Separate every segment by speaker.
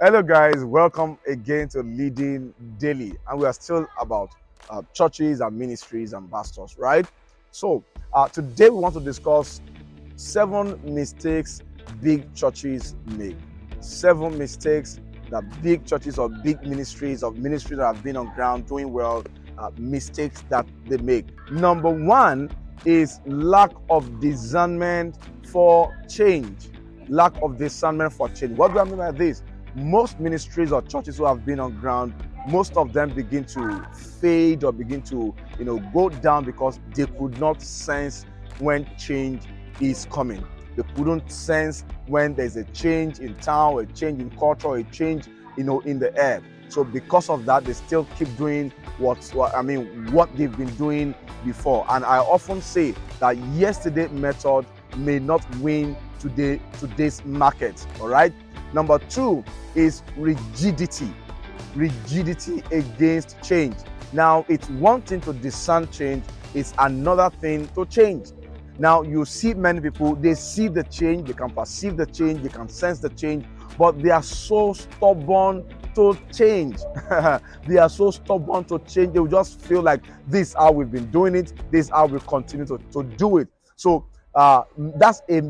Speaker 1: Hello, guys. Welcome again to Leading Daily, and we are still about churches and ministries and pastors, right? So, today we want to discuss 7 mistakes big churches make. 7 mistakes that big churches or big ministries or ministries that have been on ground doing well, mistakes that they make. Number one is lack of discernment for change. Lack of discernment for change. What do I mean by this? Most ministries or churches who have been on ground, most of them begin to fade or begin to go down because they could not sense when change is coming. They couldn't sense when there's a change in town, a change in culture, a change in the air. So because of that, they still keep doing what they've been doing before. And I often say that yesterday's method may not win today's market. All right. Number two is rigidity. Rigidity against change. Now, it's one thing to discern change, it's another thing to change. Now, you see many people, they see the change, they can perceive the change, they can sense the change, but they are so stubborn to change. They are so stubborn to change. They will just feel like this is how we've been doing it, this is how we continue to do it. So that's a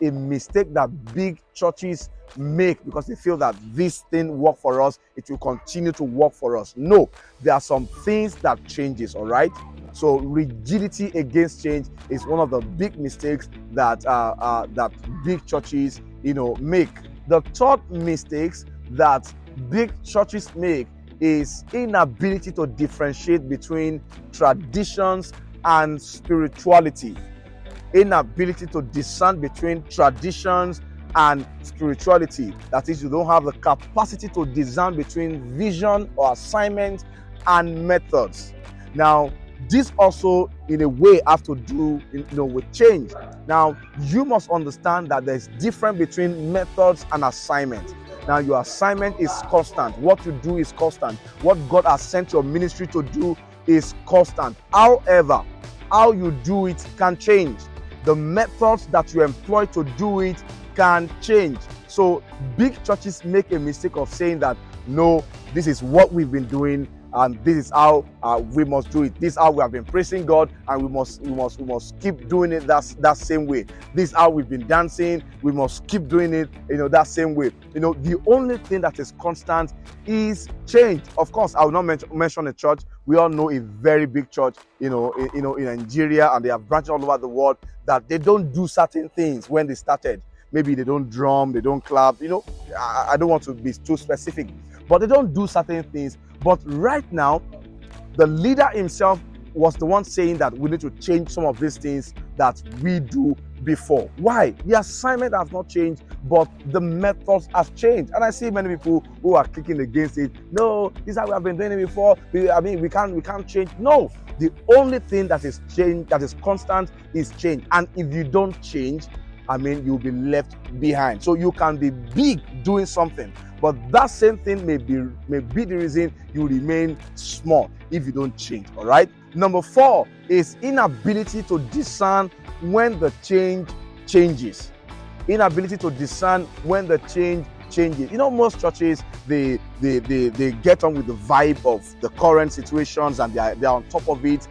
Speaker 1: mistake that big churches make because they feel that this thing work for us, it will continue to work for us. No, there are some things that changes. All right. So rigidity against change is one of the big mistakes that big churches make. The third mistakes that big churches make is inability to differentiate between traditions and spirituality. Inability to discern between traditions and spirituality. That is, you don't have the capacity to discern between vision or assignment and methods. Now, this also in a way have to do with change. Now, you must understand that there's difference between methods and assignment. Now, your assignment is constant. What you do is constant. What God has sent your ministry to do is constant. However, how you do it can change. The methods that you employ to do it can change. So big churches make a mistake of saying that, no, this is what we've been doing and this is how we must do it. This is how we have been praising God and we must keep doing it that same way. This is how we've been dancing. We must keep doing it that same way. The only thing that is constant is change. Of course, I will not mention a church. We all know a very big church in Nigeria, and they have branches all over the world that they don't do certain things when they started. Maybe they don't drum, they don't clap. I don't want to be too specific, but they don't do certain things. But right now, the leader himself was the one saying that we need to change some of these things that we do before. Why? The assignment has not changed, but the methods have changed. And I see many people who are kicking against it. No, this is how we have been doing it before. We can't change. No, the only thing that is change, that is constant, is change. And if you don't change, you'll be left behind. So you can be big doing something, but that same thing may be the reason you remain small if you don't change. All right. Number 4 is inability to discern when the change changes. Inability to discern when the change changes. Most churches they get on with the vibe of the current situations and they're on top of it.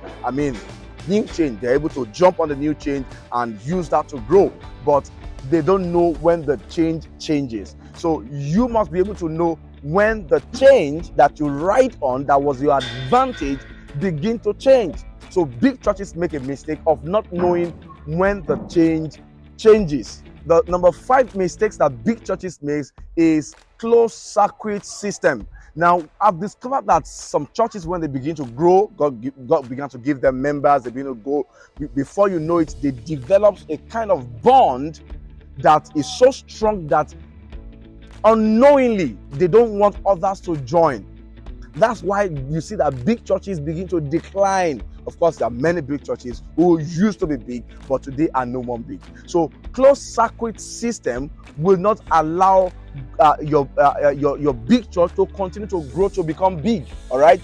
Speaker 1: New change, they're able to jump on the new change and use that to grow, but they don't know when the change changes. So you must be able to know when the change that you ride on, that was your advantage, begin to change. So big churches make a mistake of not knowing when the change changes. The number 5 mistakes that big churches make is closed circuit system. Now, I've discovered that some churches, when they begin to grow, God began to give them members, they begin to go. Before you know it, they develop a kind of bond that is so strong that unknowingly, they don't want others to join. That's why you see that big churches begin to decline. Of course, there are many big churches who used to be big, but today are no more big. So closed circuit system will not allow your big church to continue to grow, to become big. All right.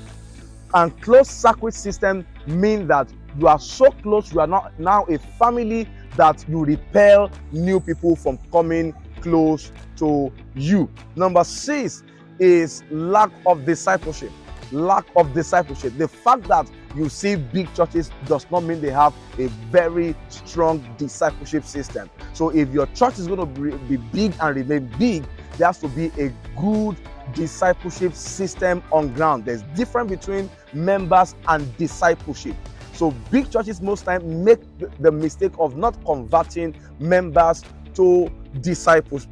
Speaker 1: And closed circuit system means that you are so close, you are not now a family, that you repel new people from coming close to you. Number 6 is lack of discipleship. Lack of discipleship. The fact that you see big churches does not mean they have a very strong discipleship system. So if your church is going to be big and remain big, there has to be a good discipleship system on ground. There's difference between members and discipleship. So big churches most times make the mistake of not converting members to disciples,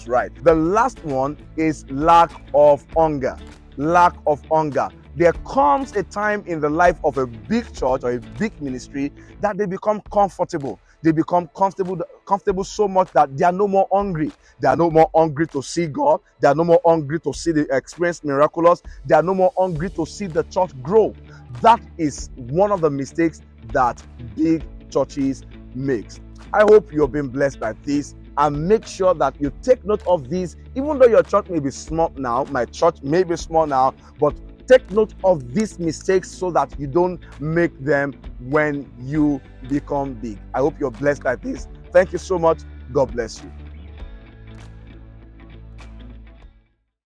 Speaker 1: right? The last one is lack of hunger. Lack of hunger. There comes a time in the life of a big church or a big ministry that they become comfortable. They become comfortable so much that they are no more hungry. They are no more hungry to see God. They are no more hungry to see the experience miraculous. They are no more hungry to see the church grow. That is one of the mistakes that big churches make. I hope you're being blessed by this, and make sure that you take note of these. Even though your church may be small now, my church may be small now, but take note of these mistakes so that you don't make them when you become big. I hope you're blessed by this. Thank you so much. God bless you.